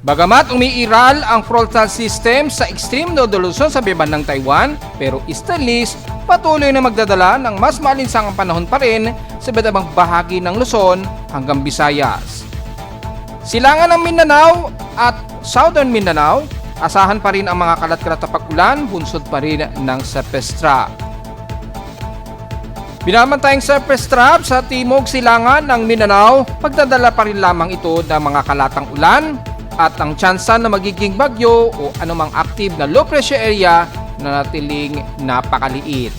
Bagamat umiiral ang frontal system sa extreme node Luzon sa biban ng Taiwan, pero Easterlies patuloy na magdadala ng mas maalinsangang panahon pa rin sa iba't ibang bahagi ng Luzon hanggang Visayas. Silangan ng Mindanao at Southern Mindanao, asahan pa rin ang mga kalat-kalat na pag-ulan, bunsod pa rin ng surface trap. Binabantayang surface trap sa timog silangan ng Mindanao, pagdadala pa rin lamang ito ng mga kalatang ulan at ang tsansa na magiging bagyo o anumang active na low pressure area na natiling napakaliit.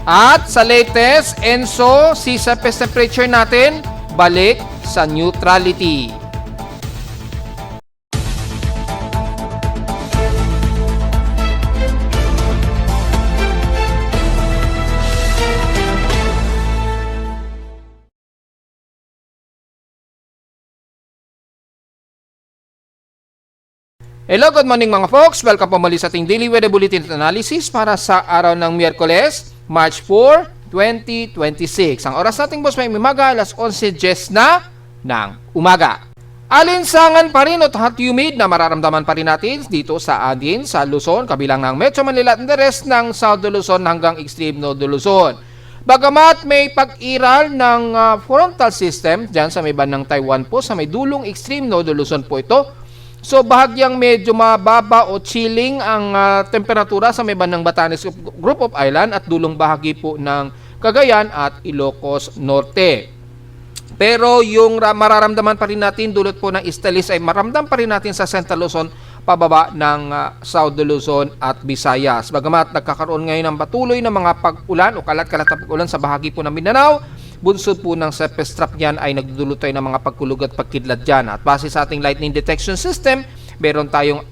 At sa latest ENSO, sea surface temperature natin, balik sa neutrality. Hello, good morning mga folks. Welcome po muli sa ating Daily Weather Bulletin at Analysis para sa araw ng Miyerkules, March 4, 2026. Ang oras nating boss may umaga, alas 11:10 na ng umaga. Alinsangan pa rin at hot humid na mararamdaman pa rin natin dito sa atin sa Luzon, kabilang ng Metro Manila at the rest ng South Luzon hanggang Extreme North Luzon. Bagamat may pag-iral ng frontal system dyan sa may bandang Taiwan po, sa may dulong Extreme North Luzon po ito. So bahagyang medyo mababa o chilling ang temperatura sa may bandang Batanes Group of Island at dulong bahagi po ng Cagayan at Ilocos Norte. Pero yung mararamdaman pa rin natin dulot po ng Easterlies ay maramdam pa rin natin sa Central Luzon pababa ng South Luzon at Visayas. Bagamat nagkakaroon ngayon ng patuloy na mga pag-ulan o kalat-kalat na pag-ulan sa bahagi po ng Mindanao, bunsod po ng surface trap niyan ay nagdudulot tayo ng mga pagkulog at pagkidlat dyan. At base sa ating lightning detection system, meron tayong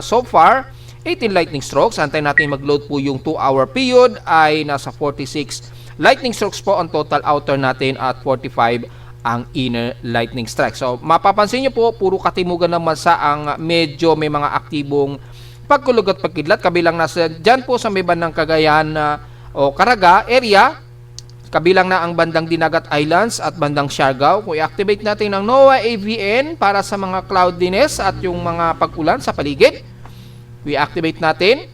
so far 18 lightning strokes. Antayin natin mag-load po yung 2-hour period ay nasa 46 lightning strokes po ang total outer natin at 45 ang inner lightning strike. So mapapansin nyo po, puro katimugan ng bansa ang medyo may mga aktibong pagkulog at pagkidlat. Kabilang nasa dyan po sa may bandang Cagayan o Caraga area, kabilang na ang bandang Dinagat Islands at bandang Siargao. Kung i-activate natin ang NOAA AVN para sa mga cloudiness at yung mga pag-ulan sa paligid, i-activate natin.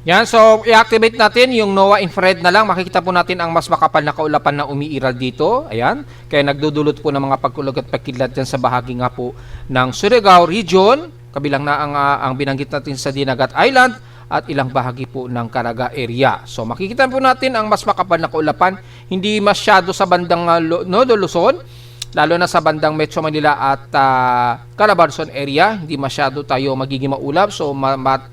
Yan, so i-activate natin yung NOAA infrared na lang. Makikita po natin ang mas makapal na kaulapan na umiiral dito. Ayan, kaya nagdudulot po ng mga pagkulog at pagkidlat dyan sa bahagi nga po ng Surigao region. Kabilang na ang binanggit natin sa Dinagat Island at ilang bahagi po ng Caraga area. So makikita po natin ang mas makapal na kaulapan, hindi masyado sa bandang Nodo Luzon, lalo na sa bandang Metro Manila at Calabarzon area, hindi masyado tayo magiging maulap. So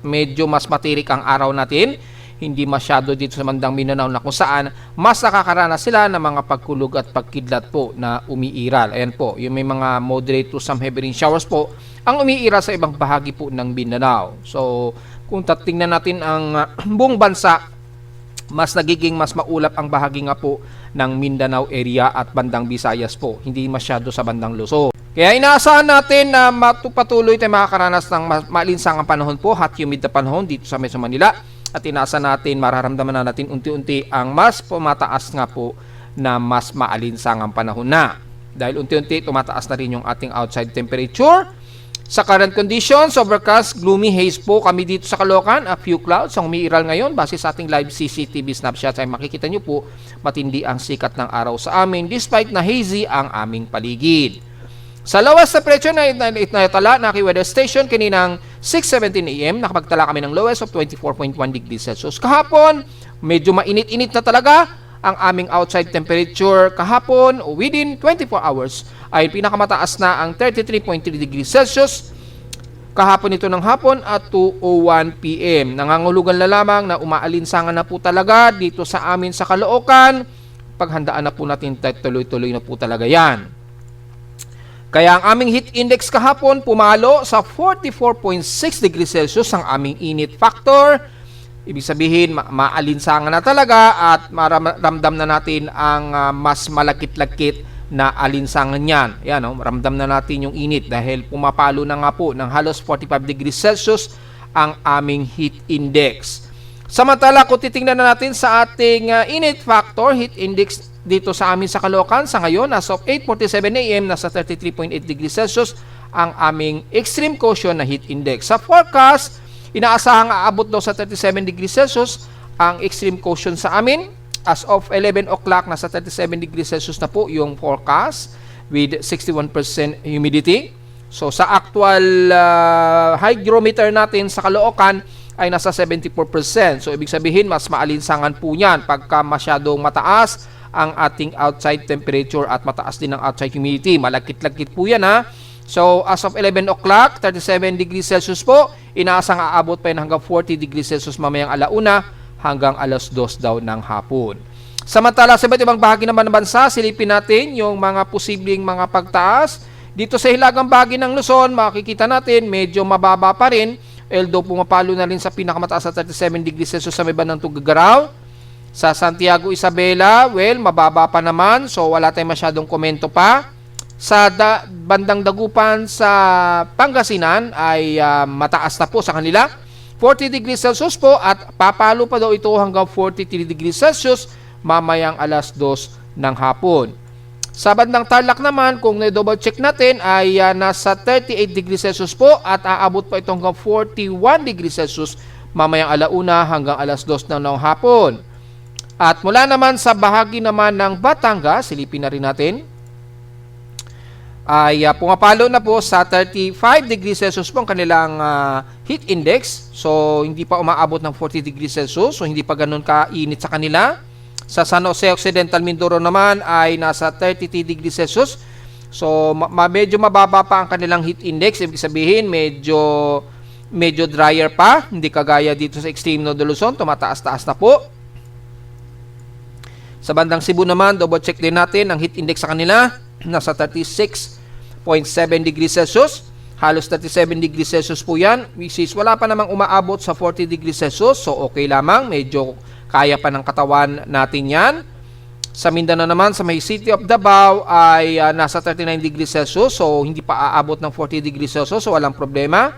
medyo mas matirik ang araw natin, hindi masyado dito sa bandang Mindanao na kung saan mas nakakaranas sila ng mga pagkulog at pagkidlat po na umiiral. Ayan po, yung may mga moderate to some heavy rain showers po ang umiiral sa ibang bahagi po ng Mindanao. So kung tatingnan natin ang buong bansa, mas nagiging mas maulap ang bahagi nga po ng Mindanao area at bandang Visayas po, hindi masyado sa bandang Luzon. Kaya inaasahan natin na patuloy tayo makakaranas ng maalinsangang panahon po, hot humid na panahon dito sa Metro Manila, at inaasahan natin, mararamdaman na natin unti-unti ang mas pumataas nga po na mas maalinsangang panahon na. Dahil unti-unti tumataas na rin yung ating outside temperature. Sa current conditions, overcast, gloomy haze po kami dito sa Caloocan. A few clouds ang umiiral ngayon. Base sa ating live CCTV snapshot ay makikita nyo po matindi ang sikat ng araw sa amin despite na hazy ang aming paligid. Sa lowest temperature na itala na weather station kaninang 6:17 AM, nakapagtala kami ng lowest of 24.1 degrees Celsius. Kahapon, medyo mainit-init na talaga ang aming outside temperature kahapon within 24 hours ay pinakamataas na ang 33.3 degrees Celsius kahapon ito ng hapon at 2:01 PM. Nangangulugan na lamang na umaalinsangan na po talaga dito sa amin sa Caloocan. Paghandaan na po natin, tuloy-tuloy na po talaga yan. Kaya ang aming heat index kahapon pumalo sa 44.6 degrees Celsius ang aming init factor. Ibig sabihin, maalinsangan na talaga at maramdam na natin ang mas malakit-lakit na alinsangan yan. Yan, ramdam na natin yung init dahil pumapalo na nga po ng halos 45 degrees Celsius ang aming heat index. Samantala, kung titingnan na natin sa ating init factor, heat index dito sa amin sa Caloocan sa ngayon, as of 8:47 AM, nasa 33.8 degrees Celsius ang aming extreme caution na heat index. Sa forecast, inaasahang aabot daw sa 37 degrees Celsius ang extreme caution sa amin. As of 11 o'clock, nasa 37 degrees Celsius na po yung forecast with 61% humidity. So sa actual hygrometer natin sa Caloocan ay nasa 74%. So ibig sabihin, mas maalinsangan po yan pagka masyadong mataas ang ating outside temperature at mataas din ang outside humidity. Malagkit-lagkit po yan ha. So, as of 11 o'clock, 37 degrees Celsius po. Inaasang aabot pa yun hanggang 40 degrees Celsius mamayang alauna hanggang alas 2 daw ng hapon. Samantala, sa iba't ibang bahagi naman ng bansa, silipin natin yung mga posibleng mga pagtaas. Dito sa hilagang bahagi ng Luzon, makikita natin medyo mababa pa rin. Although pumapalo na rin sa pinakamataas sa 37 degrees Celsius sa may bandang Tuguegarao. Sa Santiago Isabela, well, mababa pa naman. So, wala tayong masyadong komento pa. Sa bandang Dagupan sa Pangasinan ay mataas na po sa kanila. 40 degrees Celsius po at papalo pa daw ito hanggang 43 degrees Celsius mamayang alas 2 ng hapon. Sa bandang Tarlac naman, kung na-double check natin ay nasa 38 degrees Celsius po at aabot pa ito hanggang 41 degrees Celsius mamayang alauna hanggang alas 2 ng hapon. At mula naman sa bahagi naman ng Batangas, silipin na rin natin, ay pumapalo na po sa 35 degrees Celsius po ang kanilang heat index. So, hindi pa umaabot ng 40 degrees Celsius. So, hindi pa ganun kainit sa kanila. Sa San Jose Occidental Mindoro naman ay nasa 33 degrees Celsius. So, medyo mababa pa ang kanilang heat index. Ibig sabihin, medyo drier pa. Hindi kagaya dito sa extreme North Luzon. Tumataas-taas na po. Sa bandang Cebu naman, double check din natin ang heat index sa kanila. Nasa 36.7 degrees Celsius. Halos 37 degrees Celsius po yan. Which is wala pa namang umaabot sa 40 degrees Celsius. So okay lamang. Medyo kaya pa ng katawan natin yan. Sa Mindanao naman, sa may City of Davao ay nasa 39 degrees Celsius. So hindi pa aabot ng 40 degrees Celsius. So walang problema.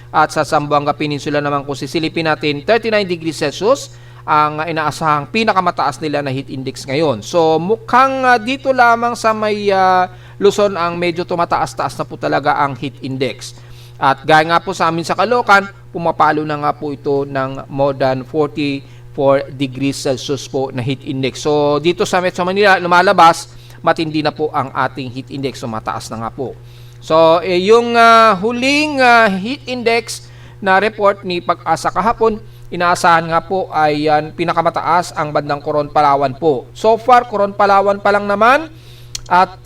At sa Zamboanga Peninsula naman kung sisilipin natin, 39 degrees Celsius ang inaasahang pinakamataas nila na heat index ngayon. So mukhang dito lamang sa may Luzon ang medyo tumataas-taas na po talaga ang heat index. At gaya nga po sa amin sa Caloocan, pumapalo na nga po ito ng more than 44 degrees Celsius po na heat index. So dito sa Metro Manila, lumalabas, matindi na po ang ating heat index. So mataas na nga po. So yung huling heat index na report ni Pag-asa kahapon, inaasahan nga po ay pinakamataas ang bandang Coron, Palawan po. So far, Coron, Palawan pa lang naman. At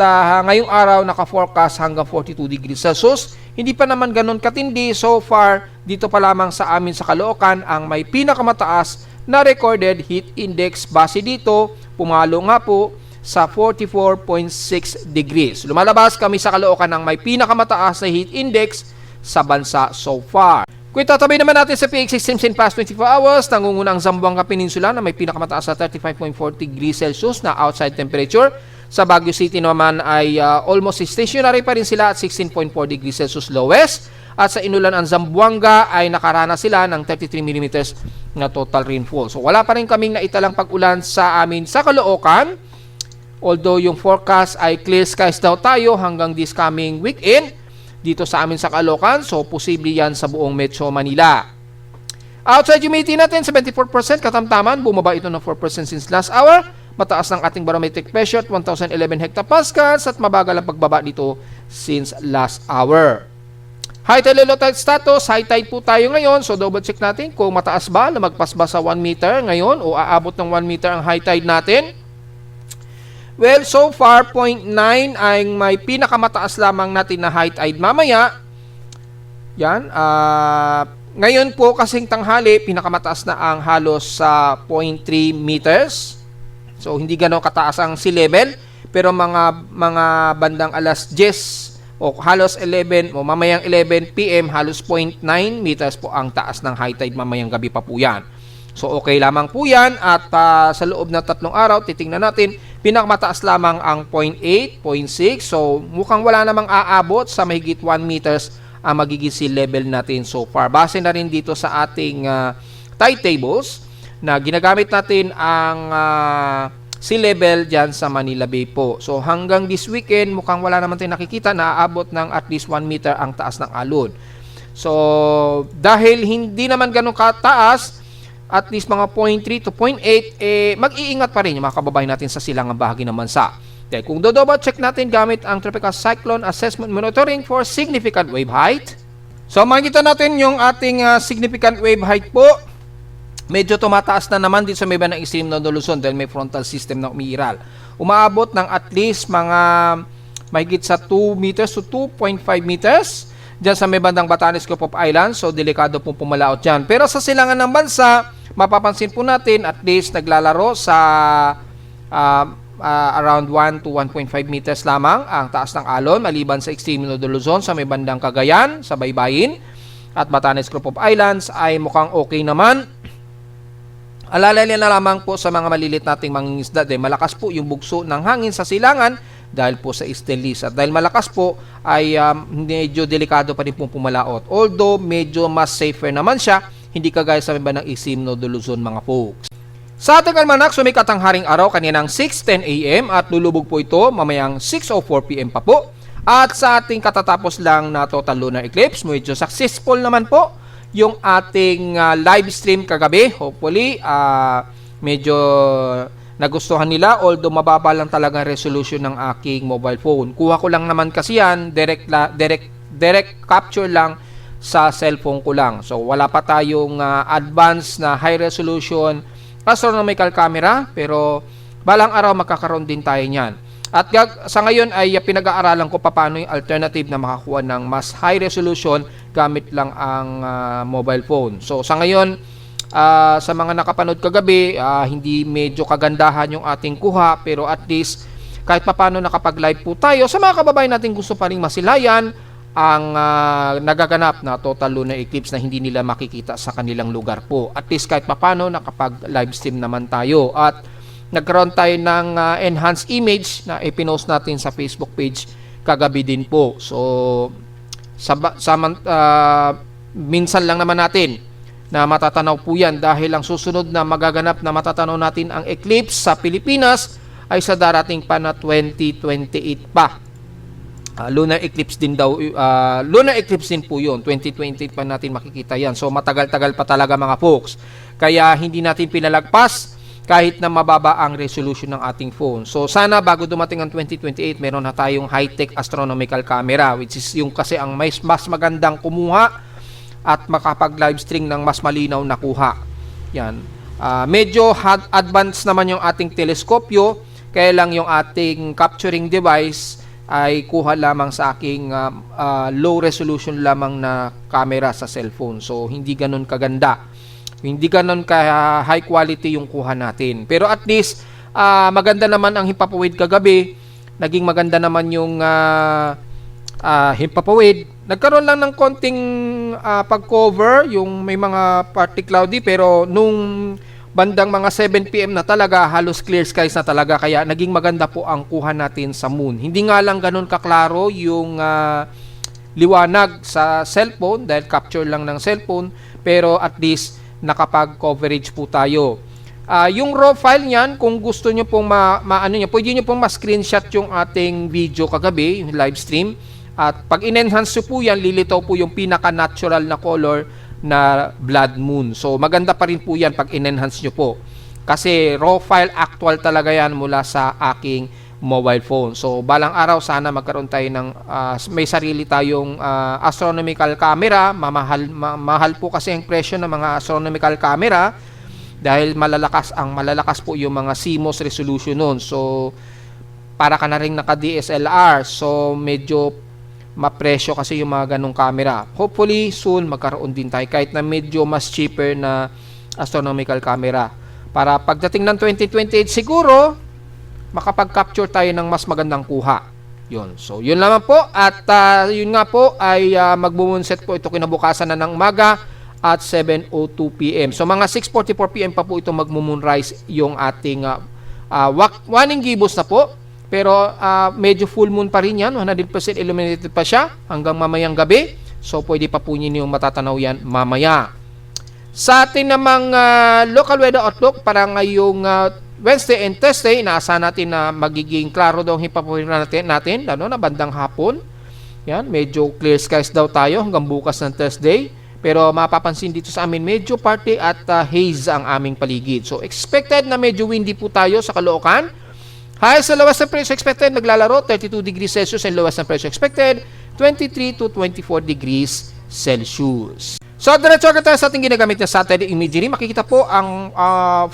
ngayong araw, naka-forecast hanggang 42 degrees Celsius. Hindi pa naman ganun katindi. So far, dito pa lamang sa amin sa Caloocan, ang may pinakamataas na recorded heat index. Base dito, pumalo nga po sa 44.6 degrees. Lumalabas kami sa Caloocan ang may pinakamataas na heat index sa bansa so far. Kung itatabi naman natin sa PX Systems in past 24 hours, nangunguna ang Zamboanga Peninsula na may pinakamataas na 35.4 degrees Celsius na outside temperature. Sa Baguio City naman ay almost stationary pa rin sila at 16.4 degrees Celsius lowest. At sa Inulan ang Zamboanga ay nakarana sila ng 33 mm na total rainfall. So wala pa rin kaming naitalang pag-ulan sa amin sa Caloocan. Although yung forecast ay clear skies daw tayo hanggang this coming weekend dito sa amin sa Caloocan, so posible yan sa buong Metro Manila. Outside humidity natin, 74%, katamtaman, bumaba ito ng 4% since last hour. Mataas ng ating barometric pressure, 1,011 hectopascals, at mabagal ang pagbaba dito since last hour. High tide, low tide status, high tide po tayo ngayon, so double check natin kung mataas ba, lumagpas ba sa 1 meter ngayon, o aabot ng 1 meter ang high tide natin. Well, so far, 0.9 ay may pinakamataas lamang natin na high tide mamaya. Yan. Ngayon po kasing tanghali, pinakamataas na ang halos sa 0.3 meters. So, hindi gano'ng kataas ang sea level. Pero mga bandang alas 10 o halos 11 o mamayang 11 PM, halos 0.9 meters po ang taas ng high tide mamayang gabi pa po yan. So, okay lamang po yan. At sa loob ng 3 araw, titingnan natin, pinakamataas lamang ang 0.8, 0.6. So, mukhang wala namang aabot sa mahigit 1 meters ang magiging sea level natin so far. Base na rin dito sa ating tide tables na ginagamit natin ang sea level dyan sa Manila Bay po. So hanggang this weekend, mukhang wala naman tayong nakikita na aabot ng at least 1 meter ang taas ng alon. So dahil hindi naman ganun kataas, at least mga 0.3 to 0.8, mag-iingat pa rin yung mga kababayan natin sa silangang bahagi ng bansa. Dahil kung double check natin gamit ang Tropical Cyclone Assessment Monitoring for Significant Wave Height. So makikita natin yung ating significant wave height po. Medyo tumataas na naman dito sa may bandang extreme ng Luzon dahil may frontal system na umiiral. Umaabot ng at least mga mahigit sa 2 meters to 2.5 meters dyan sa may bandang Batanes Group of Islands. So delikado pong pumalaot dyan. Pero sa silangan ng bansa, mapapansin po natin at least naglalaro sa around 1 to 1.5 meters lamang ang taas ng alon maliban sa extreme ng Luzon sa may bandang Cagayan, sa Baybayin at Batanes Group of Islands ay mukhang okay naman. Alalayan na lamang po sa mga malilit nating mangingisda dahil malakas po yung bugso ng hangin sa silangan dahil po sa Estelis. At dahil malakas po ay medyo delikado pa rin pong pumalaot. Although medyo mas safer naman siya, hindi kagaya sa iba ng extreme ng Luzon mga folks. Sa ating almanak, sumikat ang haring araw kaninang 6:10 a.m. at lulubog po ito mamayang 6:04 p.m. pa po. At sa ating katatapos lang na total lunar eclipse, medyo successful naman po yung ating live stream kagabi. Hopefully, medyo nagustuhan nila. Although mababa lang talaga resolution ng aking mobile phone. Kuha ko lang naman kasi yan, direct capture lang sa cellphone ko lang. So wala pa tayong advanced na high resolution astronomical camera. Pero balang araw magkakaroon din tayo niyan. At sa ngayon ay pinag-aaralan ko paano yung alternative na makakuha ng mas high resolution gamit lang ang mobile phone. So sa ngayon, sa mga nakapanood kagabi, hindi medyo kagandahan yung ating kuha, pero at least kahit paano nakapag-live po tayo sa mga kababayan natin gusto pa rin masilayan ang nagaganap na total lunar eclipse na hindi nila makikita sa kanilang lugar po. At least kahit paano nakapag-live stream naman tayo at nagkaroon tayo ng enhanced image na ipinost natin sa Facebook page kagabi din po. So minsan lang naman natin na matatanaw po yan dahil ang susunod na magaganap na matatanaw natin ang eclipse sa Pilipinas ay sa darating pa na 2028 pa. Lunar eclipse din daw, lunar eclipse din po yun, 2028 pa natin makikita yan. So matagal-tagal pa talaga mga folks. Kaya hindi natin pinalagpas kahit na mababa ang resolution ng ating phone. So sana bago dumating ang 2028, meron na tayong high-tech astronomical camera, which is yung kasi ang mas magandang kumuha at makapag-live stream ng mas malinaw na kuha. Yan. Medyo advanced naman yung ating teleskopyo, kaya lang yung ating capturing device ay kuha lamang sa aking low resolution lamang na camera sa cellphone. So hindi ganun kaganda. Hindi ganun ka high quality yung kuha natin. Pero at least maganda naman ang himpapawid kagabi. Naging maganda naman yung himpapawid. Nagkaroon lang ng konting pag-cover, yung may mga partly cloudy, pero nung bandang mga 7 PM na talaga, halos clear skies na talaga, kaya naging maganda po ang kuha natin sa moon. Hindi nga lang ganun kaklaro yung liwanag sa cellphone dahil capture lang ng cellphone, pero at least nakapag-coverage po tayo. Yung raw file niyan, kung gusto nyo pong pwede nyo pong ma-screenshot yung ating video kagabi, yung live stream. At pag in-enhance nyo po yan, lilitaw po yung pinaka-natural na color na blood moon. So maganda pa rin po yan pag in-enhance nyo po. Kasi raw file actual talaga yan mula sa aking mobile phone. So balang araw sana magkaroon tayo ng may sarili tayong astronomical camera. Mahal po kasi ang presyo ng mga astronomical camera dahil malalakas po yung mga CMOS resolution nun. So para ka na rin naka DSLR. So medyo mapresyo kasi yung mga ganong camera. Hopefully soon magkaroon din tayo kahit na medyo mas cheaper na astronomical camera. Para pagdating ng 2028 siguro makapag-capture tayo ng mas magandang kuha. Yun. So, yun naman po. At yun nga po ay magbumunset po ito kinabukasan na ng umaga at 7:02 PM. So, mga 6:44 PM pa po ito magmo-moonrise yung ating waning gibbous na po. Pero medyo full moon pa rin yan. 100% illuminated pa siya hanggang mamayang gabi. So, pwede pa po nyo yung matatanaw yan mamaya. Sa ating namang local weather outlook para ngayong Wednesday and Thursday, inaasahan natin na magiging klaro daw ang hipapurin natin lalo na bandang hapon. Yan, medyo clear skies daw tayo hanggang bukas ng Thursday. Pero mapapansin dito sa amin, medyo partly at haze ang aming paligid. So, expected na medyo windy po tayo sa Caloocan. Highest sa lowest temperature expected, naglalaro, 32 degrees Celsius, and lowest temperature expected, 23 to 24 degrees Celsius. So, diretso agad tayo sa ating ginagamit na satellite imagery. Makikita po ang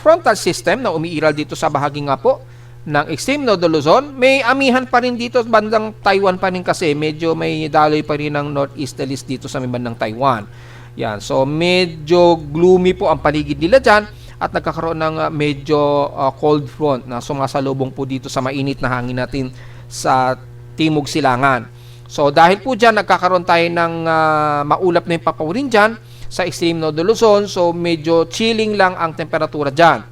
frontal system na umiiral dito sa bahagi nga po ng extreme node Luzon. May amihan pa rin dito bandang Taiwan pa rin kasi medyo may daloy pa rin ng northeasterlies dito sa may bandang Taiwan. Yan. So, medyo gloomy po ang paligid nila dyan at nagkakaroon ng medyo cold front na sumasalubong po dito sa mainit na hangin natin sa Timog Silangan. So, dahil po dyan, nagkakaroon tayo ng maulap na yung papawirin dyan sa extreme node Luzon. So, medyo chilling lang ang temperatura dyan.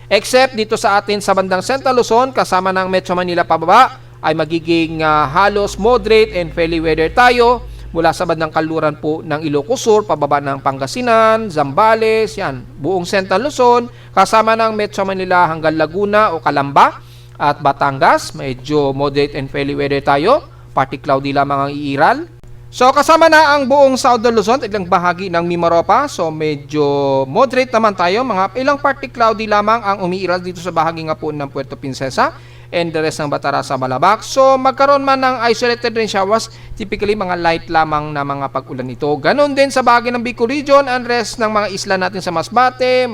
Except dito sa atin sa bandang Central Luzon, kasama ng Metro Manila pababa, ay magiging halos moderate and fairly weather tayo mula sa bandang kaluran po ng Ilocos Sur, pababa ng Pangasinan, Zambales, yan, buong Central Luzon, kasama ng Metro Manila hanggang Laguna o Calamba at Batangas, medyo moderate and fairly weather tayo, partly cloudy lamang ang iiral. So, kasama na ang buong Southern Luzon, ilang bahagi ng Mimaropa. So, medyo moderate naman tayo. Mga ilang partly cloudy lamang ang umiiral dito sa bahagi nga po ng Puerto Princesa and the rest ng Batarasa, Balabac. So, magkaroon man ng isolated rain showers, typically mga light lamang na mga pag-ulan ito. Ganon din sa bahagi ng Bicol Region and rest ng mga isla natin sa Masbate,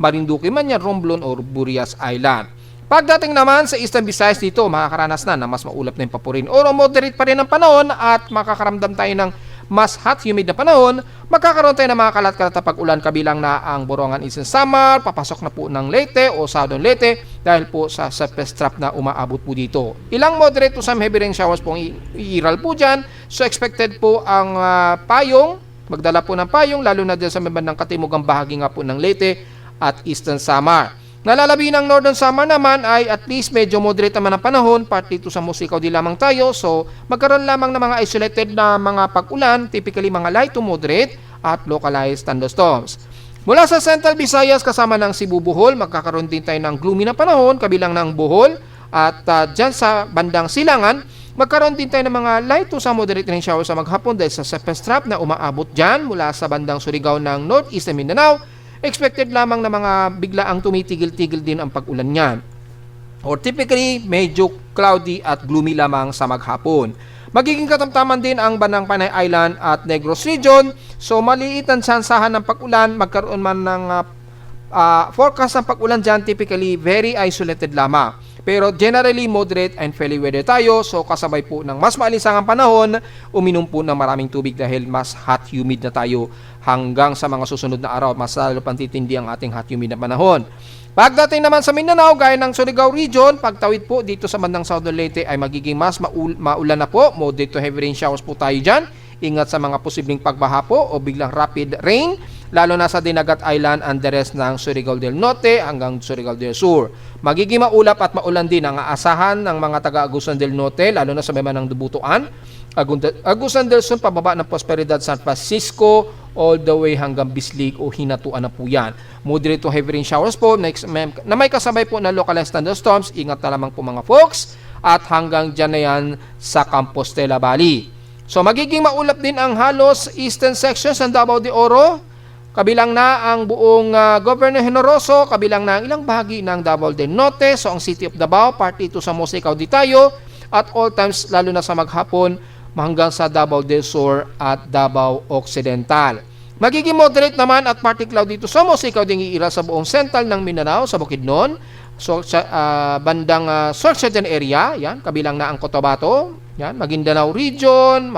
Marinduque man yan, Romblon or Burias Island. Pagdating naman sa Eastern Visayas dito, makakaranas na mas maulap na yung papurin o moderate pa rin ang panahon at makakaramdam tayo ng mas hot, humid na panahon. Magkakaroon tayo ng mga kalat-kalat na pag-ulan kabilang na ang Borongan Eastern Samar, papasok na po ng Leyte o Southern Leyte dahil po sa surface trap na umaabot po dito. Ilang moderate to some heavy rain showers po ang iiral po dyan. So expected po ang payong, magdala po ng payong lalo na dyan sa bandang katimugang bahagi nga po ng Leyte at Eastern Samar. Nalalabi ng Northern Samar naman ay at least medyo moderate naman ang panahon, partly to sa Musikaw di lamang tayo. So, magkaroon lamang ng mga isolated na mga pag-ulan, typically mga light to moderate at localized thunderstorms. Mula sa Central Visayas kasama ng Cebu, Bohol, magkakaroon din tayo ng gloomy na panahon, kabilang ng Bohol at dyan sa bandang Silangan, magkaroon din tayo ng mga light to sa moderate rain showers sa maghapon dahil sa surface trap na umaabot dyan mula sa bandang Surigao ng Northeastern Mindanao. Expected lamang na mga biglaang tumitigil-tigil din ang pag-ulan niyan. Or typically, medyo cloudy at gloomy lamang sa maghapon. Magiging katamtaman din ang bandang Panay Island at Negros Region. So, maliit ang tsansahan ng pag-ulan. Magkaroon man ng forecast ng pag-ulan dyan, typically very isolated lamang. Pero generally, moderate and fairly weather tayo. So, kasabay po ng mas maalisangang panahon, uminom po ng maraming tubig dahil mas hot, humid na tayo hanggang sa mga susunod na araw. Mas lalo pang titindi ang ating hot, humid na panahon. Pagdating naman sa Mindanao, gaya ng Surigao Region, pagtawid po dito sa bandang Southern Leyte ay magiging mas maulan na po. Moderate to heavy rain showers po tayo dyan. Ingat sa mga posibleng pagbaha po o biglang rapid rain, lalo na sa Dinagat Island and the rest ng Surigao del Norte hanggang Surigao del Sur. Magiging maulap at maulan din ang aasahan ng mga taga-Agusan del Norte, lalo na sa mema ng Dubutuan, Agusan del Sur, pababa ng Prosperidad, San Francisco, all the way hanggang Bislig o Hinatuan na po yan. Moderate to heavy rain showers po na may kasabay po na localized thunderstorms. Ingat na lamang po mga folks. At hanggang dyan na yan sa Compostela Valley. So magiging maulap din ang halos eastern sections ng Davao de Oro. Kabilang na ang buong Governor Generoso, kabilang na ang ilang bahagi ng Davao del Norte. So ang City of Davao, partly to sa Musikaw di tayo. At all times, lalo na sa maghapon, hanggang sa Davao del Sur at Davao Occidental. Magiging moderate naman at partly cloudy dito sa Musikaw ding iira sa buong central ng Mindanao, sa Bukidnon. So sa bandang southern area, yan, kabilang na ang Cotabato, yan, Maguindanao Region,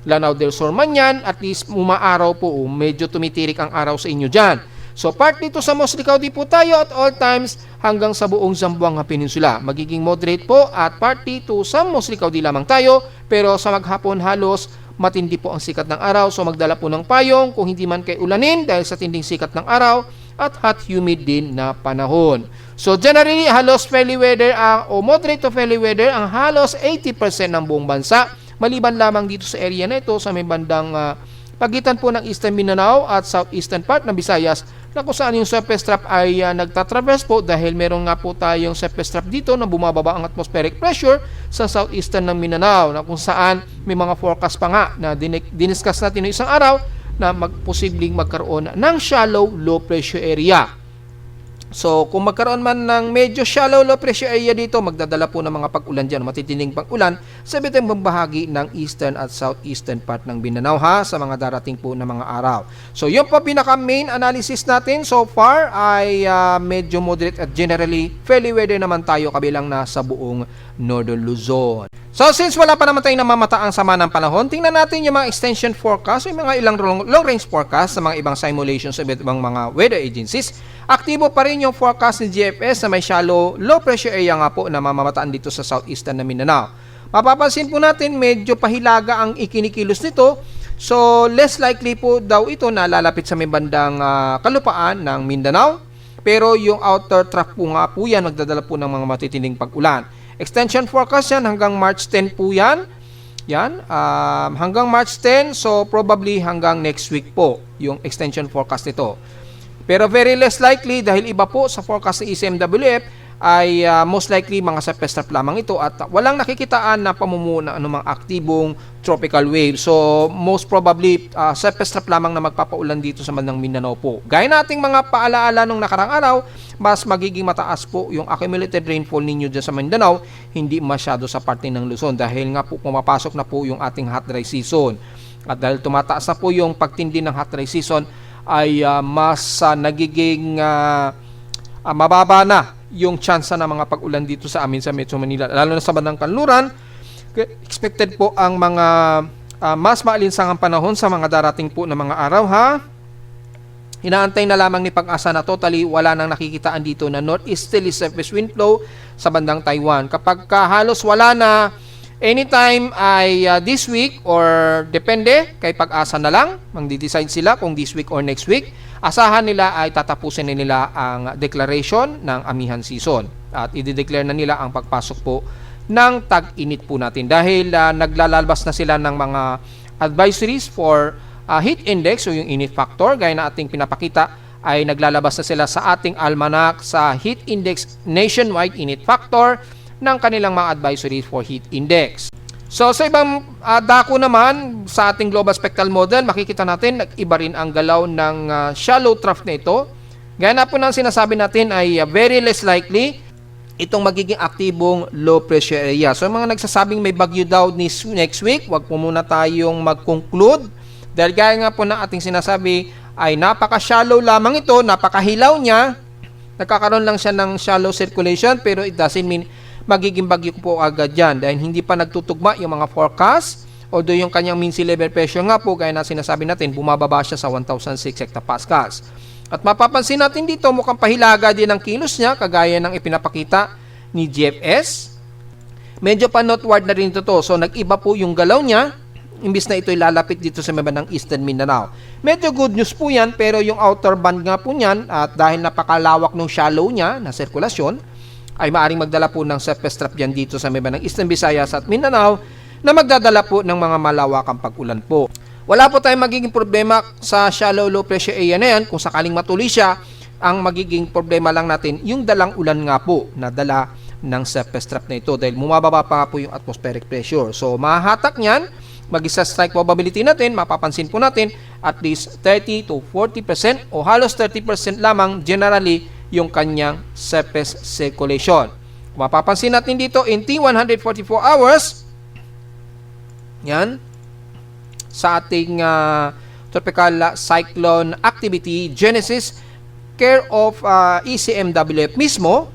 Lanao del Sur man yan, at least umaaraw po, medyo tumitirik ang araw sa inyo dyan. So partly to sa Musikaw di po tayo at all times hanggang sa buong Zamboanga Peninsula. Magiging moderate po at partly to sa Musikaw di lamang tayo, pero sa maghapon halos matindi po ang sikat ng araw. So magdala po ng payong kung hindi man kayo ulanin dahil sa tinding sikat ng araw at hot humid din na panahon. So generally halos fairly weather o moderate to fairly weather ang halos 80% ng buong bansa. Maliban lamang dito sa area na ito sa may bandang pagitan po ng Eastern Mindanao at Southeastern part ng Visayas, na kung saan yung surface trap ay nagtatraverse po dahil meron nga po tayong surface trap dito na bumababa ang atmospheric pressure sa southeastern ng Mindanao, na kung saan may mga forecast pa nga na diniscuss natin ng isang araw na posibleng magkaroon ng shallow low pressure area. So, kung magkaroon man ng medyo shallow low pressure area dito, magdadala po ng mga pag-ulan dyan, matitinding pag-ulan sa iba't bahagi ng eastern at southeastern part ng Mindanao sa mga darating po na mga araw. So, yun po pinaka-main analysis natin so far ay medyo moderate at generally fairly weather naman tayo kabilang na sa buong Northern Luzon. So, since wala pa naman tayong namamataang sama ng panahon, tingnan natin yung mga extension forecast, yung mga ilang long-range forecast sa mga ibang simulations sa ibang mga weather agencies. Aktibo pa rin yung forecast ni GFS na may shallow low pressure area nga po na mamamataan dito sa southeastern na Mindanao. Mapapansin po natin medyo pahilaga ang ikinikilos nito. So, less likely po daw ito na lalapit sa may bandang kalupaan ng Mindanao. Pero yung outer trough po nga po yan, nagdadala po ng mga matitinding pag-ulan. Extension forecast yan hanggang March 10 po yan. Hanggang March 10, so probably hanggang next week po yung extension forecast nito. Pero very less likely dahil iba po sa forecast ng ECMWF ay most likely mga surface trap lamang ito at walang nakikitaan na pamumuno ng anumang aktibong tropical wave. So most probably surface trap lamang na magpapaulan dito sa bandang Mindanao po. Gaya nating mga paalaala nung nakarang araw, mas magiging mataas po yung accumulated rainfall ninyo dyan sa Mindanao, hindi masyado sa parte ng Luzon dahil nga po pumapasok na po yung ating hot dry season. At dahil tumataas na po yung pagtindi ng hot dry season, ay mas nagiging mababa na yung tsansa ng mga pag-ulan dito sa amin sa Metro Manila, lalo na sa bandang kanluran. Expected po ang mga mas maalinsangang panahon sa mga darating po na mga araw Inaantay na lamang ni Pag-asa na totally wala nang nakikitaan dito na northeasterly surface wind flow sa bandang Taiwan. Kapag halos wala na anytime ay this week or depende kay Pag-asa na lang, magdi-decide sila kung this week or next week. Asahan nila ay tatapusin na nila ang declaration ng amihan season at i-declare na nila ang pagpasok po ng tag-init po natin dahil naglalabas na sila ng mga advisories for heat index o yung init factor gaya na ating pinapakita ay naglalabas na sila sa ating almanac sa heat index nationwide init factor ng kanilang mga advisories for heat index. So sa ibang dako naman sa ating global spectral model, makikita natin nag-iba rin ang galaw ng shallow trough na ito. Gaya na po ng sinasabi natin ay very less likely itong magiging aktibong low pressure area. So mga nagsasabing may bagyo daw next week, wag po muna tayong mag-conclude dahil gaya nga po ng ating sinasabi ay napaka-shallow lamang ito, napakahilaw niya. Nagkakaroon lang siya ng shallow circulation pero it doesn't mean magiging bagyo po agad yan dahil hindi pa nagtutugma yung mga forecast, although yung kanyang mean sea level pressure nga po gaya na sinasabi natin bumababa siya sa 1,006 hectopascals. At mapapansin natin dito mukhang pahilaga din ang kilos niya kagaya ng ipinapakita ni GFS. Medyo pa northward na rin ito to, so nag-iba po yung galaw niya imbis na ito'y lalapit dito sa bandang Eastern Mindanao. Medyo good news po yan pero yung outer band nga po niyan at dahil napakalawak ng shallow niya na sirkulasyon ay maaring magdala po ng surface trap yan dito sa bandang Eastern Visayas at Mindanao na magdadala po ng mga malawakang pag-ulan po. Wala po tayong magiging problema sa shallow low pressure area na yan kung sakaling matuloy siya. Ang magiging problema lang natin yung dalang ulan nga po na dala ng surface trap na ito dahil bumababa pa po yung atmospheric pressure. So mahahatak niyan, mag-isa strike probability natin, mapapansin po natin at least 30 to 40% o halos 30% lamang generally yung kanyang surface circulation. Kung mapapansin natin dito in T144 hours, yan, sa ating tropical cyclone activity genesis care of ECMWF mismo.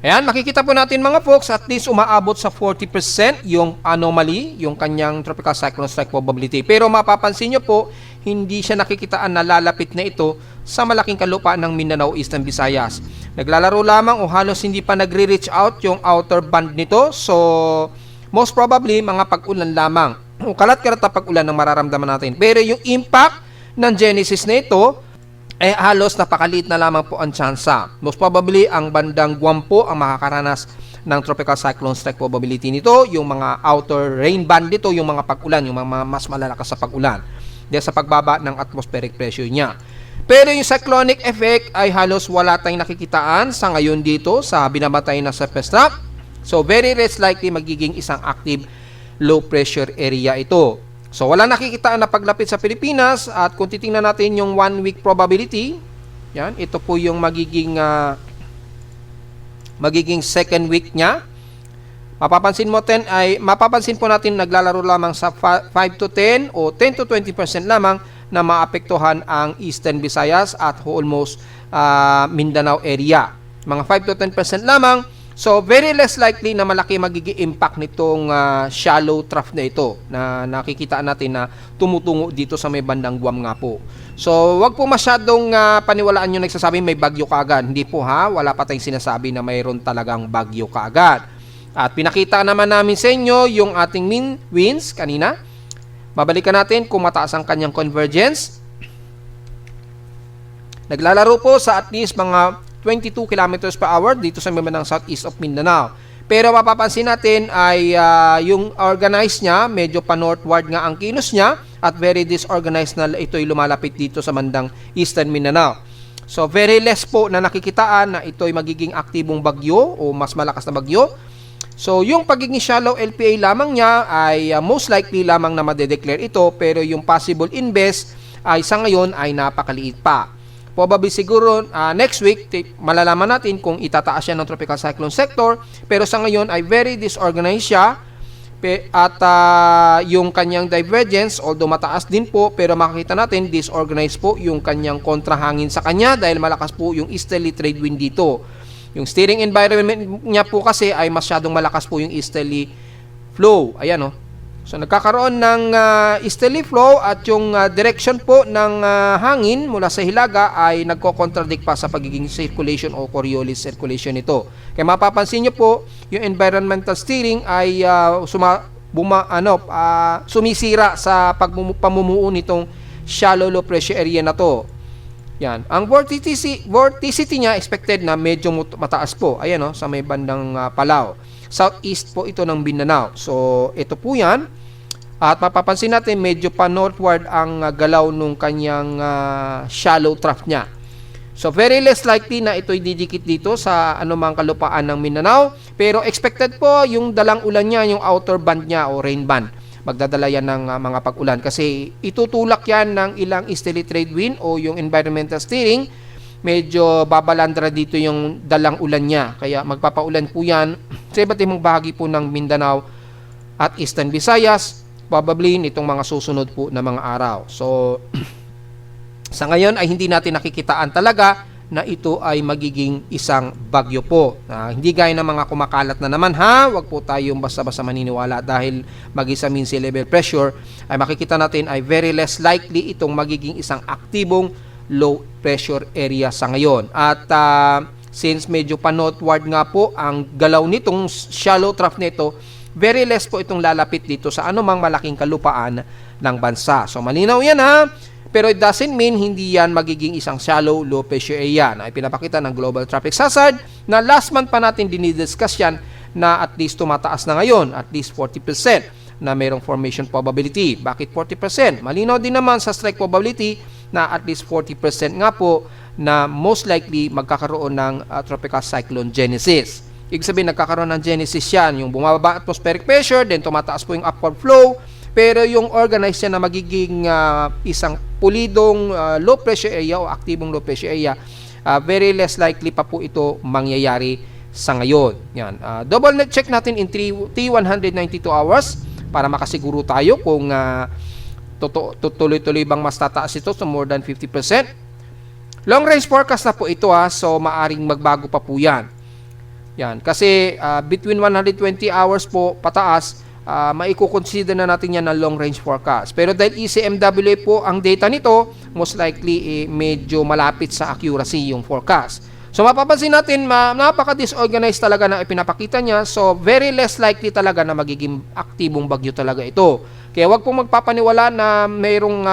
Ayan, makikita po natin mga folks, at least umaabot sa 40% yung anomaly, yung kanyang tropical cyclone strike probability. Pero mapapansin nyo po, hindi siya nakikitaan na lalapit na ito sa malaking kalupaan ng Mindanao, Eastern Visayas. Naglalaro lamang o halos hindi pa nagre-reach out yung outer band nito. So, most probably, mga pag-ulan lamang. Kalat-kalat na pag-ulan ang mararamdaman natin. Pero yung impact ng genesis na ito, halos napakaliit na lamang po ang tsansa. Most probably, ang bandang Guam po ang makakaranas ng tropical cyclone strike probability nito. Yung mga outer rain band nito, yung mga pag-ulan, yung mga mas malalakas sa pag-ulan. Dahil sa pagbaba ng atmospheric pressure niya. Pero yung cyclonic effect ay halos wala tayong nakikitaan sa ngayon dito sa binabatay na surface trough. So very less likely magiging isang active low pressure area ito. So wala nakikitaan na paglapit sa Pilipinas, at kung titingnan natin yung 1 week probability, yan, ito po yung magiging second week niya. Mapapansin po natin naglalaro lamang sa 5 to 10 o 10 to 20% lamang na maapektuhan ang Eastern Visayas at almost Mindanao area. Mga 5 to 10% lamang. So very less likely na malaki magiging impact nitong shallow trough na ito na nakikita natin na tumutungo dito sa may bandang Guam nga po. So wag po masyadong paniwalaan yung nagsasabi may bagyo kaagad. Hindi po ha, wala pa tayong sinasabi na mayroon talagang bagyo kaagad. At pinakita naman namin sa inyo yung ating mean winds kanina. Babalikan natin kung mataas ang kanyang convergence. Naglalaro po sa at least mga 22 kilometers per hour dito sa bandang southeast of Mindanao. Pero mapapansin natin ay yung organized niya, medyo pa-northward nga ang kilos niya, at very disorganized na ito'y lumalapit dito sa bandang eastern Mindanao. So very less po na nakikitaan na ito'y magiging aktibong bagyo o mas malakas na bagyo. So yung pagiging shallow LPA lamang niya ay most likely lamang na madedeclare ito, pero yung possible invest ay sa ngayon ay napakaliit pa. Probably siguro next week malalaman natin kung itataas siya ng tropical cyclone sector, pero sa ngayon ay very disorganized siya, at yung kanyang divergence although mataas din po, pero makikita natin disorganized po yung kanyang kontrahangin sa kanya dahil malakas po yung easterly trade wind dito. Yung steering environment niya po kasi ay masyadong malakas po yung easterly flow. Ayan o. So nagkakaroon ng easterly flow, at yung direction po ng hangin mula sa hilaga ay nagko-contradict pa sa pagiging circulation o Coriolis circulation nito. Kaya mapapansin nyo po, yung environmental steering ay sumisira sa pamumuo nitong shallow low pressure area na to. Yan. Ang vorticity niya expected na medyo mataas po. Ayan o, sa may bandang Palau. Southeast po ito ng Mindanao. So, ito po yan. At mapapansin natin medyo pa northward ang galaw nung kanyang shallow trough niya. So, very less likely na ito'y didikit dito sa anumang kalupaan ng Mindanao. Pero expected po yung dalang ulan niya, yung outer band niya o rain band. Magdadala yan ng mga pag-ulan kasi itutulak yan ng ilang easterly trade wind o yung environmental steering. Medyo babalandra dito yung dalang ulan niya, kaya magpapaulan po yan sa iba't ibang bahagi po ng Mindanao at Eastern Visayas, probably nitong mga susunod po na mga araw. So sa ngayon ay hindi natin nakikitaan talaga na ito ay magiging isang bagyo po. Hindi gaya ng mga kumakalat na naman ha, wag po tayong basta-basta maniniwala dahil mag-isa mean sea level pressure ay makikita natin ay very less likely itong magiging isang aktibong low pressure area sa ngayon. At since medyo pa northward nga po ang galaw nitong shallow trough nito, very less po itong lalapit dito sa anumang malaking kalupaan ng bansa. So malinaw yan ha. Pero it doesn't mean hindi yan magiging isang shallow low pressure area na ipinapakita ng Global Tropic Hazard na last month pa natin dinidiscuss yan na at least tumataas na ngayon, at least 40% na mayroong formation probability. Bakit 40%? Malinaw din naman sa strike probability na at least 40% nga po na most likely magkakaroon ng tropical cyclone genesis. Ibig sabihin nagkakaroon ng genesis yan, yung bumababa atmospheric pressure, then tumataas po yung upward flow, pero yung organized yan na magiging isang pulidong low pressure area o aktibong low pressure area, very less likely pa po ito mangyayari sa ngayon. Yan. Double net check natin in T192 hours para makasiguro tayo kung tuloy-tuloy bang mas tataas ito, so more than 50%. Long range forecast na po ito so maaring magbago pa po yan. Yan. Kasi between 120 hours po pataas, maiko-consider na natin yan na long range forecast. Pero dahil ECMWA po ang data nito, most likely medyo malapit sa accuracy yung forecast. So mapapansin natin, napaka-disorganized talaga na ipinapakita niya. So very less likely talaga na magiging aktibong bagyo talaga ito. Kaya wag pong magpapaniwala na mayroong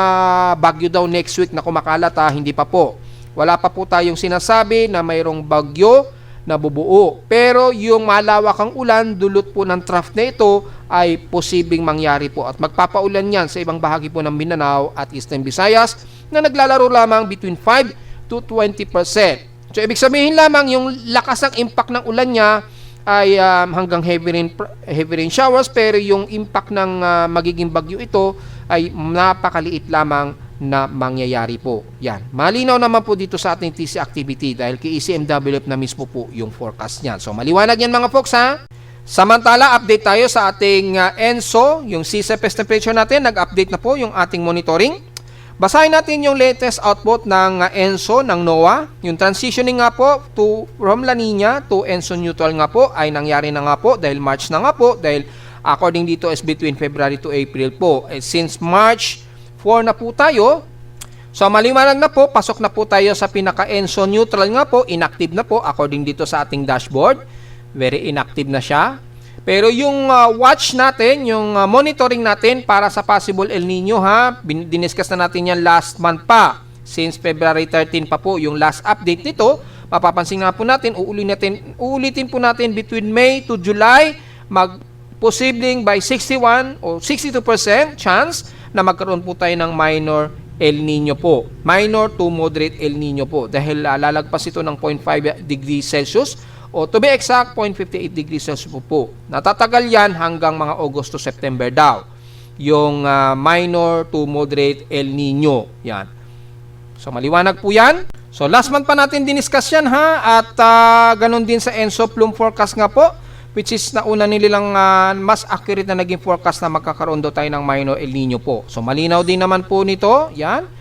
bagyo daw next week na kumakalat. Hindi pa po. Wala pa po tayong sinasabi na mayroong bagyo na bubuo. Pero yung malawakang ulan dulot po ng trough na ito ay posibleng mangyari po at magpapaulan yan sa ibang bahagi po ng Mindanao at Eastern Visayas na naglalaro lamang between 5 to 20%. So, ibig sabihin lamang yung lakas ng impact ng ulan niya ay hanggang heavy rain showers, pero yung impact ng magiging bagyo ito ay napakaliit lamang na mangyayari po. Yan. Malinaw naman po dito sa ating TC activity dahil kay ECMWF na mismo po yung forecast niyan. So, maliwanag yan mga folks ha. Samantala, update tayo sa ating ENSO, yung seaside temperature natin. Nag-update na po yung ating monitoring. Basahin natin yung latest output ng ENSO ng NOAA. Yung transitioning nga po from La Nina to ENSO neutral nga po ay nangyari na nga po dahil March na nga po, dahil according dito is between February to April po. Since March 4 na po tayo, so maliwanag na po, pasok na po tayo sa pinaka-ENSO neutral nga po, inactive na po according dito sa ating dashboard. Very inactive na siya. Pero yung watch natin, yung monitoring natin para sa possible El Nino ha, diniscuss na natin yan last month pa. Since February 13 pa po yung last update nito, mapapansin nga po natin, uulitin po natin between May to July, posibleng by 61 o 62% chance na magkaroon po tayo ng minor El Nino po. Minor to moderate El Nino po. Dahil lalagpas ito ng 0.5 degrees Celsius o to be exact, 0.58 degrees Celsius po. Natatagal yan hanggang mga August to September daw. Yung minor to moderate El Nino. Yan. So, maliwanag po yan. So, last month pa natin diniscuss yan ha. At ganun din sa ENSO plume forecast nga po. Which is nauna nilang mas accurate na naging forecast na magkakaroon daw tayo ng minor El Nino po. So, malinaw din naman po nito. Yan.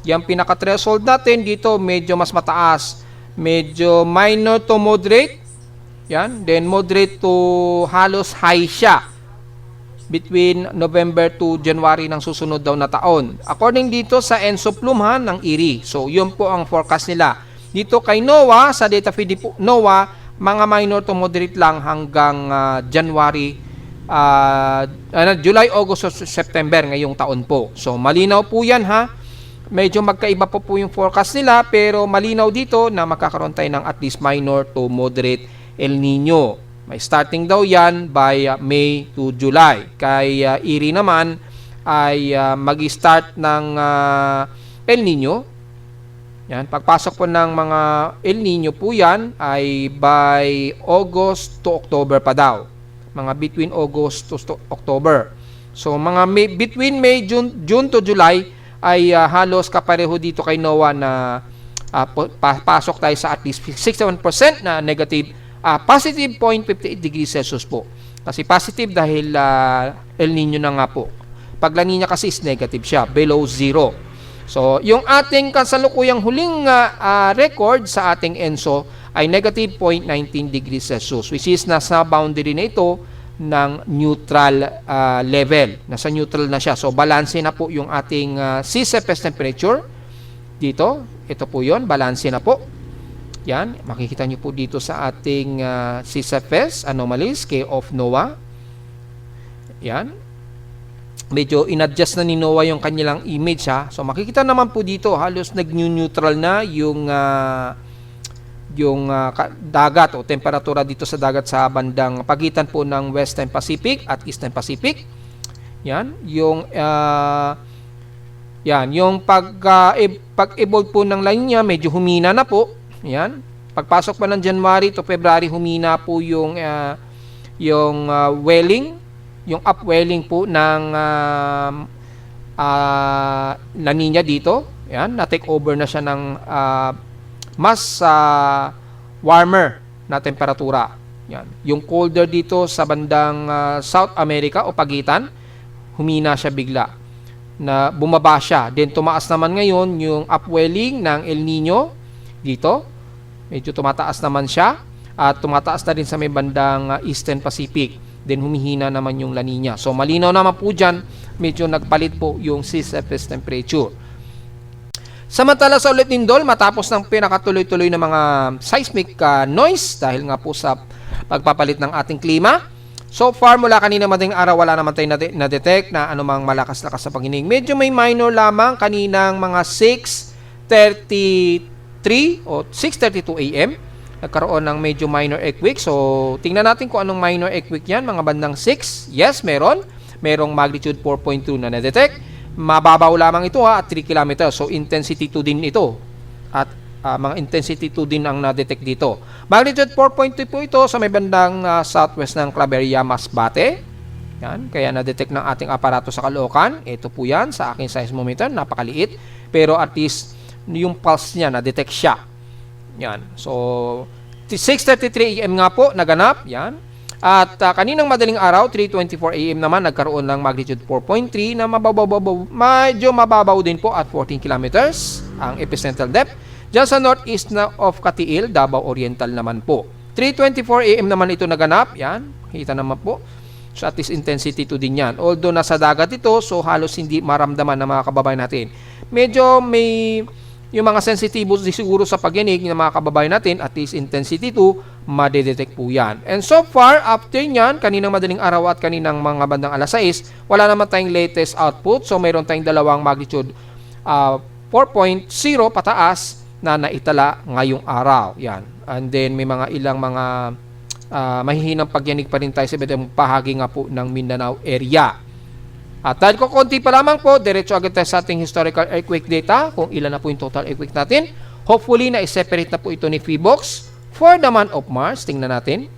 Yung pinaka-threshold natin dito medyo mas mataas. Medyo minor to moderate. Yan. Then moderate to halos high siya. Between November to January ng susunod daw na taon. According dito sa ENSO plume ha, ng ERI. So, yun po ang forecast nila. Dito kay NOAA, sa data feed po NOAA, mga minor to moderate lang hanggang January, July, August, September ngayong taon po. So, malinaw po yan ha. Medyo magkaiba po yung forecast nila, pero malinaw dito na magkakaroon tayo ng at least minor to moderate El Nino. May starting daw yan by May to July. Kay ERI naman ay mag-start ng El Nino. Yan, pagpasok po ng mga El Nino po yan ay by August to October pa daw. Mga between August to October. So mga between May, June to July ay halos kapareho dito kay NOAA na pasok tayo sa at least 61% na negative, positive 0.58 degrees Celsius po. Kasi positive dahil El Nino na nga po. Pag La Nina kasi is negative siya, below zero. So, yung ating kasalukuyang huling record sa ating ENSO ay negative 0.19 degrees Celsius, which is nasa boundary na ito ng neutral level. Nasa neutral na siya. So, balanse na po yung ating sea surface temperature. Dito, ito po yun, balanse na po. Yan, makikita nyo po dito sa ating sea surface anomalies, K of NOAA. Yan. Medyo in-adjust na ni NOAA yung kanilang image ha. So makikita naman po dito halos nag-neutral na yung dagat o temperatura dito sa dagat sa bandang pagitan po ng Western Pacific at Eastern Pacific. Yan, yung yung pag-evolve po ng line niya medyo humina na po. Yan. Pagpasok pa ng January to February humina po yung welling, yung upwelling po ng La Nina dito. Yan, na-take over na siya ng mas warmer na temperatura. Yan. Yung colder dito sa bandang South America o pagitan, humina siya bigla. Na bumaba siya. Then tumaas naman ngayon yung upwelling ng El Nino dito. Medyo tumataas naman siya at tumataas na rin sa may bandang Eastern Pacific. Then humihina naman yung La Nina. So malinaw naman po dyan, medyo nagpalit po yung sea surface temperature. Samantala sa ulit lindol, matapos ng pinakatuloy-tuloy na mga seismic noise dahil nga po sa pagpapalit ng ating klima. So far, mula kanina madaling araw, wala naman tayo na-detect na anumang malakas-lakas sa paghinig. Medyo may minor lamang kaninang mga 6:33 o 6:32 AM. Nagkaroon ng medyo minor earthquake. So, tingnan natin kung anong minor earthquake yan. Mga bandang 6. Yes, meron. Merong magnitude 4.2 na na-detect. mababaw lamang ito at 3 kilometers. So intensity 2 din ito. At mga intensity 2 din ang na-detect dito. Magnitude 4.2 po ito sa may bandang southwest ng Claveria, Masbate. Yan, kaya na-detect ng ating aparato sa Caloocan. Ito po yan sa aking seismometer, napakaliit. Pero at least yung pulse niya, na-detect siya. Yan. So 6:33 AM nga po naganap. Yan. At kaninang madaling araw, 3:24 AM naman, nagkaroon ng magnitude 4.3 na medyo mababaw din po at 14 kilometers ang epicentral depth. Diyan sa northeast of Katiil, Davao Oriental naman po. 3:24 AM naman ito naganap. Yan. Kita naman po. So at least intensity 2 din yan. Although nasa dagat ito, so halos hindi maramdaman ng mga kababayan natin. Medyo may yung mga sensitibo siguro sa pagyanig ng mga kababayan natin, at least intensity 2, madedetect po yan. And so far, after nyan, kaninang madaling araw at kaninang mga bandang alas 6, wala naman tayong latest output. So mayroon tayong dalawang magnitude 4.0 pataas na naitala ngayong araw. Yan. And then may mga ilang mga mahihinang pagyanig pa rin tayo sa ibang bahagi nga po ng Mindanao area. At dahil ko konti pa lamang po, diretso agad tayo sa ating historical earthquake data, kung ilan na po yung total earthquake natin. Hopefully, na-separate na po ito ni PHIVOLCS for the month of March. Tingnan natin.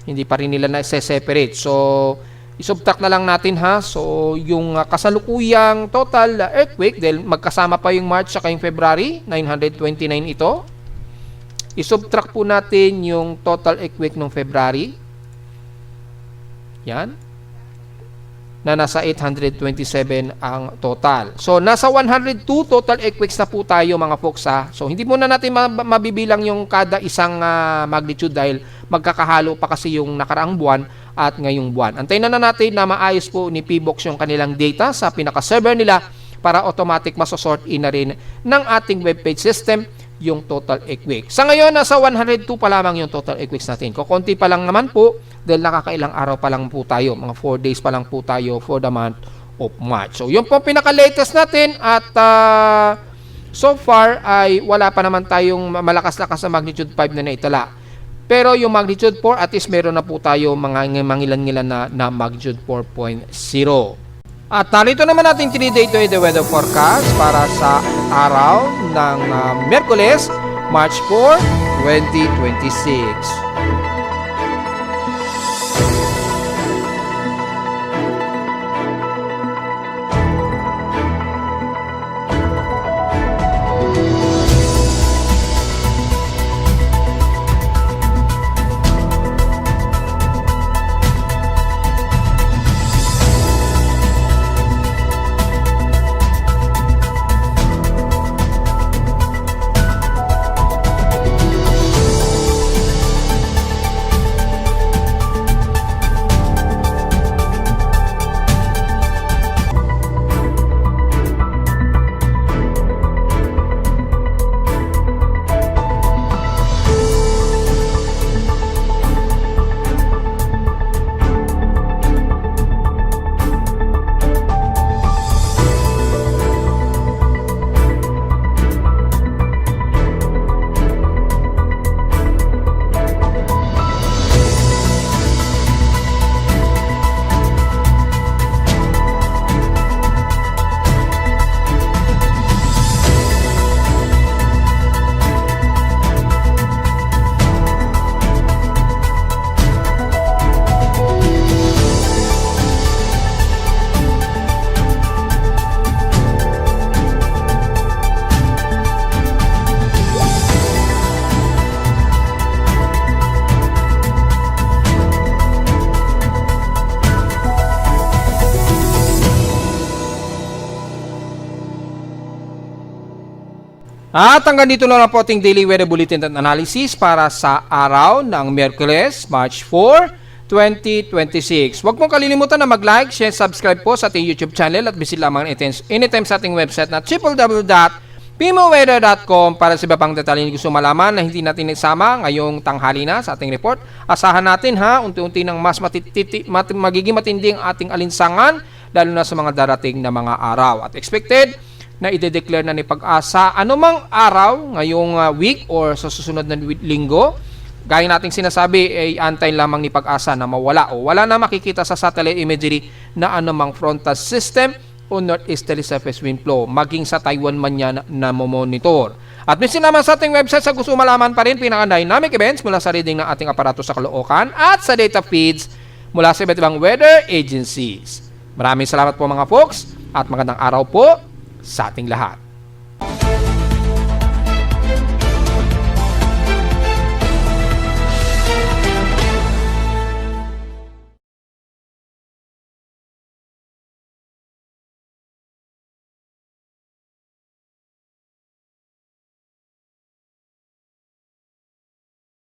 Hindi pa rin nila na-separate. So, isubtract na lang natin ha. So, yung kasalukuyang total earthquake, dahil magkasama pa yung March at yung February, 929 ito. Isubtract po natin yung total earthquake ng February. Yan. Na nasa 827 ang total. So, nasa 102 total earthquakes na po tayo mga folks ha. So, hindi muna natin mabibilang yung kada isang magnitude dahil magkakahalo pa kasi yung nakaraang buwan at ngayong buwan. Antayin na natin na maayos po ni PHIVOLCS yung kanilang data sa pinaka-server nila para automatic masosort in na rin ng ating webpage system yung total earthquake. Sa ngayon, nasa 102 pa lamang yung total earthquakes natin. Kukunti pa lang naman po dahil nakakailang araw pa lang po tayo. Mga 4 days pa lang po tayo for the month of March. So, yun po pinaka-latest natin at so far ay wala pa naman tayong malakas-lakas na magnitude 5 na naitala. Pero yung magnitude 4, at least meron na po tayo mga mangilan-ngilan na magnitude 4.0. At narito naman natin 3-day to weather forecast para sa araw ng Miyerkules, March 4, 2026. At hanggang dito na lang po ating daily weather bulletin at analysis para sa araw ng Miyerkules, March 4, 2026. Huwag mong kalilimutan na mag-like, share, subscribe po sa ating YouTube channel at visit lamang anytime sa ating website na www.pimoweather.com para sa iba pang detalye na gusto malaman na hindi natin isama ngayong tanghali na sa ating report. Asahan natin ha, unti-unti nang mas magiging matindi ang ating alinsangan lalo na sa mga darating na mga araw. At expected na ide-declare na ni Pag-asa anumang araw ngayong week or sa susunod na linggo. Gaya nating sinasabi ay antayin lamang ni Pag-asa na mawala o wala na makikita sa satellite imagery na anumang frontal system o northeasterly surface wind flow. Maging sa Taiwan man yan na monitor. At minsan naman sa ating website sa gusto malaman pa rin pinaka-dynamic events mula sa reading ng ating aparato sa Caloocan at sa data feeds mula sa iba't ibang weather agencies. Maraming salamat po mga folks at magandang araw po sa ating lahat.